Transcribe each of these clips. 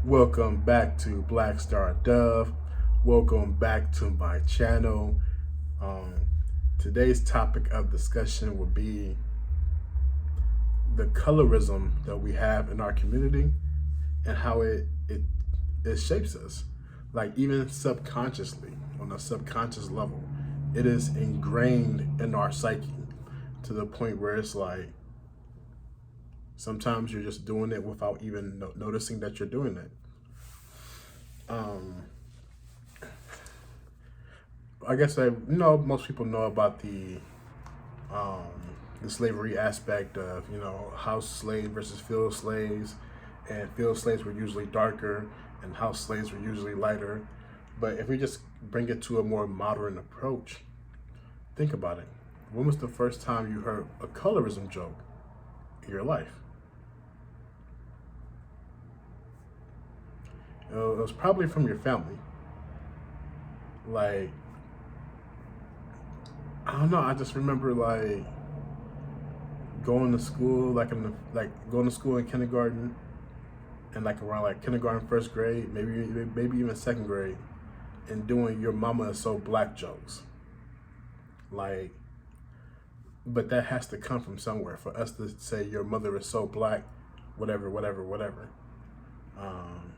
Welcome back to Black Star Dove. Welcome back to my channel. Um, Today's topic of discussion will be the colorism that we have in our community and how it shapes us. Like even subconsciously, on a subconscious level, it is ingrained in our psyche to the point where it's like sometimes you're just doing it without even noticing that you're doing it. Um, I guess most people know about um, the slavery aspect of house slave versus field slaves, and field slaves were usually darker and house slaves were usually lighter. But if we just bring it to a more modern approach, think about it. When was the first time you heard a colorism joke in your life? It was probably from your family. Like, I don't know. I just remember like going to school, going to school in kindergarten, and like around like kindergarten, first grade, maybe even second grade, and doing "Your Mama is so black" jokes. Like, but that has to come from somewhere for us to say "Your mother is so black," whatever, whatever, whatever. Um,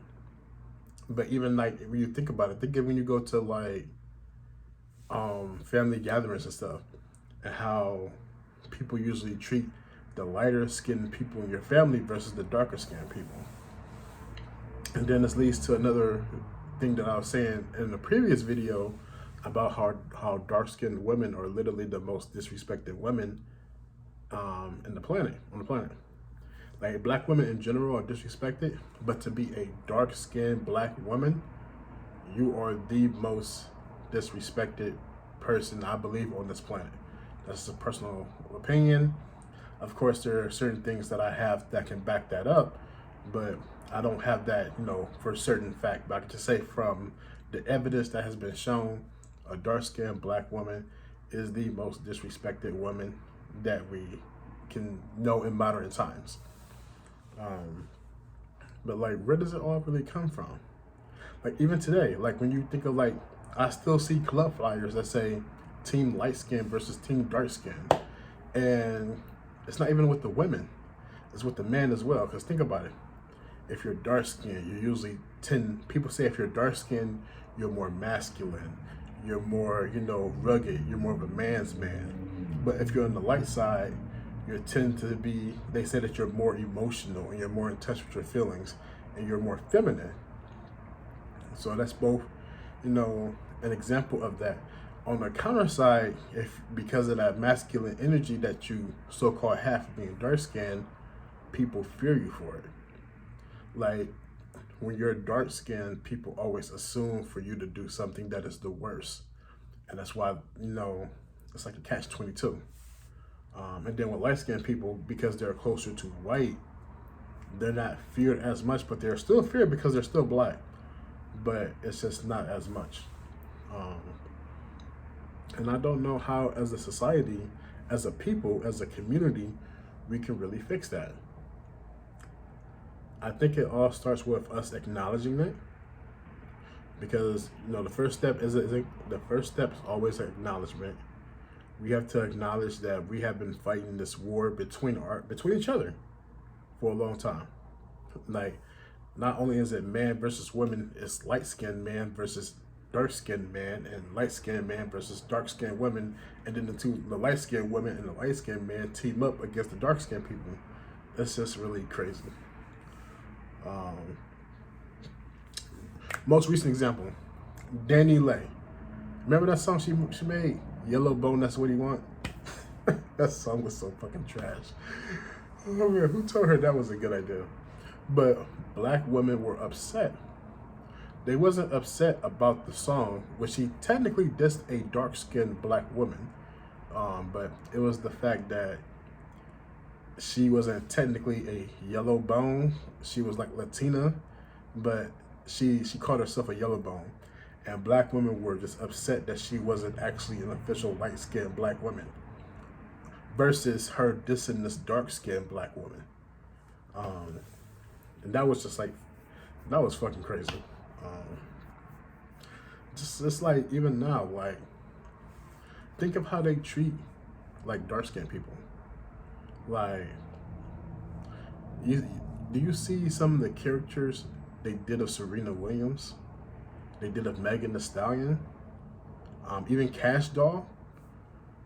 but even like when you think about it, think of when you go to like family gatherings and stuff, and how people usually treat the lighter skinned people in your family versus the darker skinned people. And then this leads to another thing that I was saying in the previous video about how dark skinned women are literally the most disrespected women in the planet, on the planet. Like black women in general are disrespected, but to be a dark skinned black woman, you are the most disrespected person I believe on this planet. That's a personal opinion. Of course, there are certain things that I have that can back that up, but I don't have that, for a certain fact. But I can just say from the evidence that has been shown, a dark-skinned black woman is the most disrespected woman that we can know in modern times. But like, where does it all really come from? Like even today, like when you think of like, I still see club flyers that say team light skin versus team dark skin. And it's not even with the women, it's with the men as well. Because think about it. If you're dark skinned, you usually people say if you're dark skinned, you're more masculine. You're more, rugged. You're more of a man's man. But if you're on the light side, you tend to be, they say that you're more emotional and you're more in touch with your feelings and you're more feminine. So that's both, an example of that. On the counter side, if because of that masculine energy that you so-called have for being dark skinned, people fear you for it. Like when you're dark skinned, people always assume for you to do something that is the worst. And that's why, it's like a catch-22. And then with light skinned people, because they're closer to white, they're not feared as much, but they're still feared because they're still black. But it's just not as much. And I don't know how, as a society, as a people, as a community, we can really fix that. I think it all starts with us acknowledging it, because the first step is always acknowledgement. We have to acknowledge that we have been fighting this war between each other for a long time. Like, not only is it man versus woman, it's light skinned man versus dark skinned man, and light skinned man versus dark skinned women, and then the light skinned women and the light skinned man team up against the dark skinned people. It's just really crazy. Most recent example, Danny Lay. Remember that song she made? Yellow Bone, That's What He Want? That song was so fucking trash. Oh man, who told her that was a good idea? But black women were upset. They wasn't upset about the song, which she technically dissed a dark-skinned black woman. But it was the fact that she wasn't technically a yellow bone. She was like Latina, but she called herself a yellow bone. And black women were just upset that she wasn't actually an official light-skinned black woman versus her dissing this dark-skinned black woman. And that was just like That was fucking crazy. Um, just like even now, like think of how they treat like dark skinned people. Like you do you see some of the characters they did of Serena Williams? They did of Megan Thee Stallion, even Cash Doll.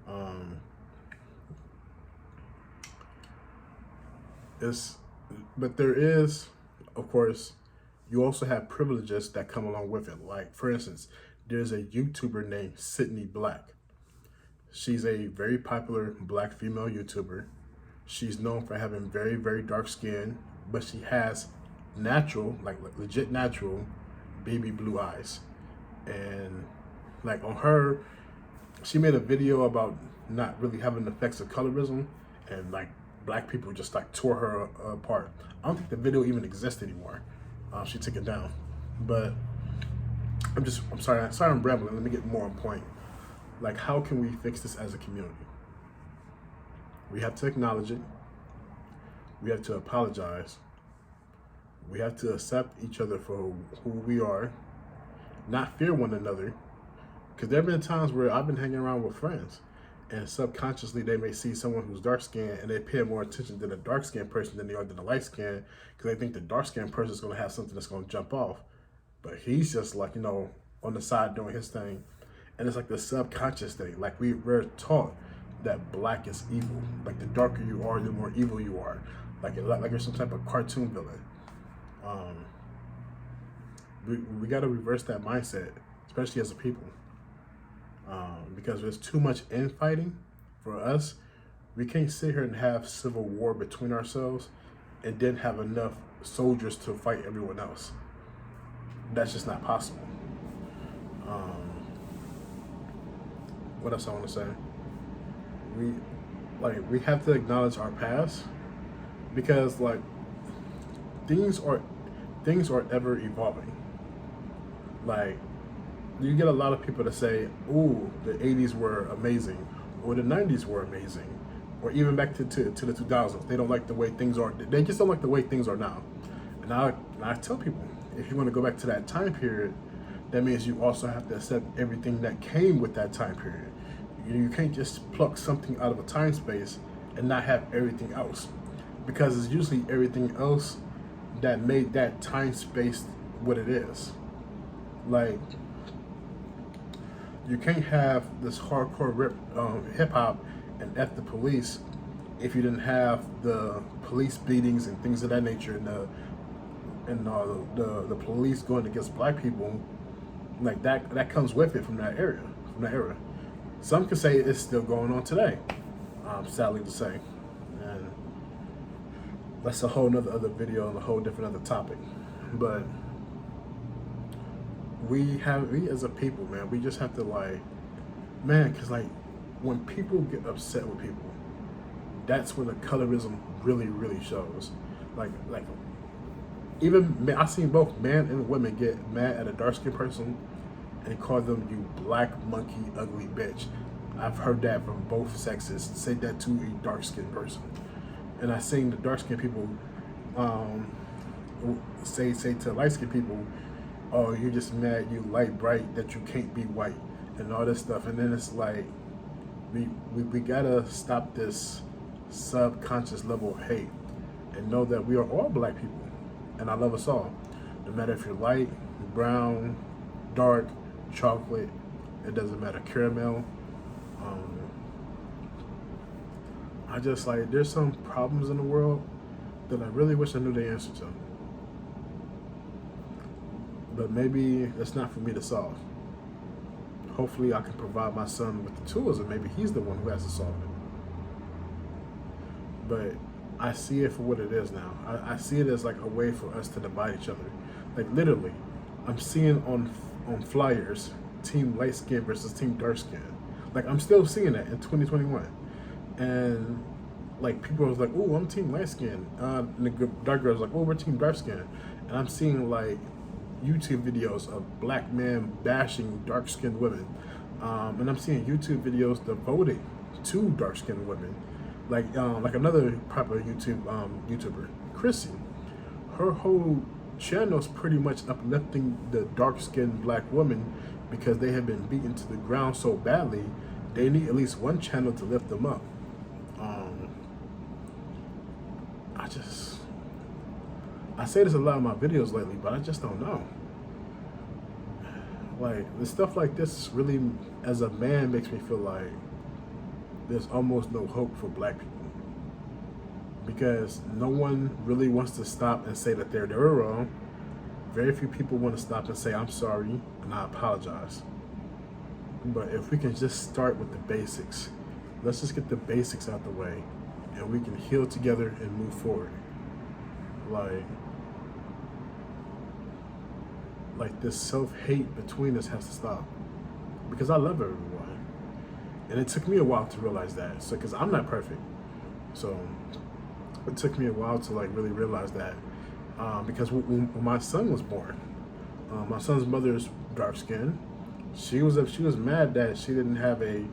Um, it's, but there is, of course, you also have privileges that come along with it. Like, for instance, there's a YouTuber named Sydney Black. She's a very popular black female YouTuber. She's known for having very, very dark skin, but she has natural, like legit natural, baby blue eyes. And like on her, she made a video about not really having the effects of colorism, and like black people just like tore her apart. I don't think the video even exists anymore. She took it down. But I'm sorry I'm rambling. Let me get more on point. Like, how can we fix this as a community? We have to acknowledge it. We have to apologize. We have to accept each other for who we are, not fear one another. Because there have been times where I've been hanging around with friends and subconsciously they may see someone who's dark skinned and they pay more attention to the dark skinned person than they are to the light skinned, because they think the dark skinned person is going to have something that's going to jump off. But he's just like, on the side doing his thing. And it's like the subconscious thing. Like we're taught that black is evil. Like the darker you are, the more evil you are. Like you're some type of cartoon villain. We got to reverse that mindset, especially as a people. Because there's too much infighting for us. We can't sit here and have civil war between ourselves and then have enough soldiers to fight everyone else. That's just not possible. What else I want to say? We have to acknowledge our past, because like things are ever evolving. Like you get a lot of people to say, "Ooh, the '80s were amazing," or the '90s were amazing, or even back to the 2000s. They don't like the way things are. They just don't like the way things are now. And I tell people, if you want to go back to that time period, that means you also have to accept everything that came with that time period. You can't just pluck something out of a time space and not have everything else, because it's usually everything else that made that time space what it is. Like, you can't have this hardcore hip hop and F the police if you didn't have the police beatings and things of that nature, and the police going against black people. Like that comes with it from that era. Some could say it's still going on today, sadly to say. And that's a whole nother other video and a whole different other topic. But we as a people, man, we just have to because when people get upset with people, that's when the colorism really, really shows. Like even I've seen both men and women get mad at a dark skinned person and call them, "You black monkey ugly bitch." I've heard that from both sexes. Say that to a dark skinned person. And I've seen the dark skinned people say to light skinned people, "Oh, you're just mad you light bright that you can't be white," and all this stuff. And then it's like we gotta stop this subconscious level of hate and know that we are all black people. And I love us all. No matter if you're light, brown, dark, chocolate, it doesn't matter, caramel. I just there's some problems in the world that I really wish I knew the answer to. But maybe it's not for me to solve. Hopefully I can provide my son with the tools, and maybe he's the one who has to solve it. But I see it for what it is now. I see it as like a way for us to divide each other. Like literally, I'm seeing on flyers, team light skin versus team dark skin. Like I'm still seeing that in 2021. And like people was like, "Oh, I'm team light skin." And the dark girls like, "Oh, we're team dark skin." And I'm seeing like YouTube videos of black men bashing dark skinned women. And I'm seeing YouTube videos devoted to dark skinned women. Like another popular YouTuber, Chrissy, her whole channels pretty much uplifting the dark-skinned black women because they have been beaten to the ground so badly. They need at least one channel to lift them up. I say this a lot in my videos lately, but I just don't know. Like, the stuff like this really, as a man, makes me feel like there's almost no hope for black people. Because no one really wants to stop and say that they were wrong. Very few people want to stop and say, I'm sorry, and I apologize. But if we can just start with the basics, let's just get the basics out the way, and we can heal together and move forward. Like this self-hate between us has to stop. Because I love everyone. And it took me a while to realize that. So, because I'm not perfect. So, it took me a while to like really realize that. Because when my son was born, my son's mother's dark skin. She was mad that she didn't have a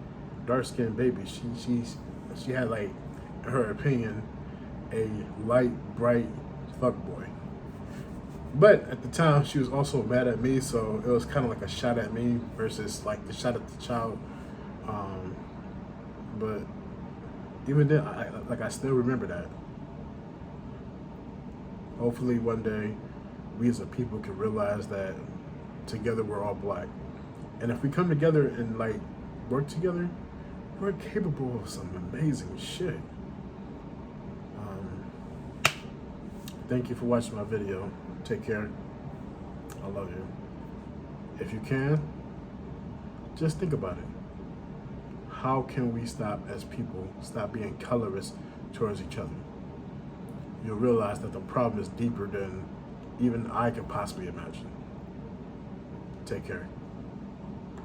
dark skinned baby. She had, like, in her opinion, a light, bright fuckboy. But at the time, she was also mad at me, so it was kind of like a shot at me versus like the shot at the child. But even then, I still remember that. Hopefully one day, we as a people can realize that together we're all black. And if we come together and like work together, we're capable of some amazing shit. Thank you for watching my video. Take care. I love you. If you can, just think about it. How can we stop as people, stop being colorist towards each other? You'll realize that the problem is deeper than even I could possibly imagine. Take care.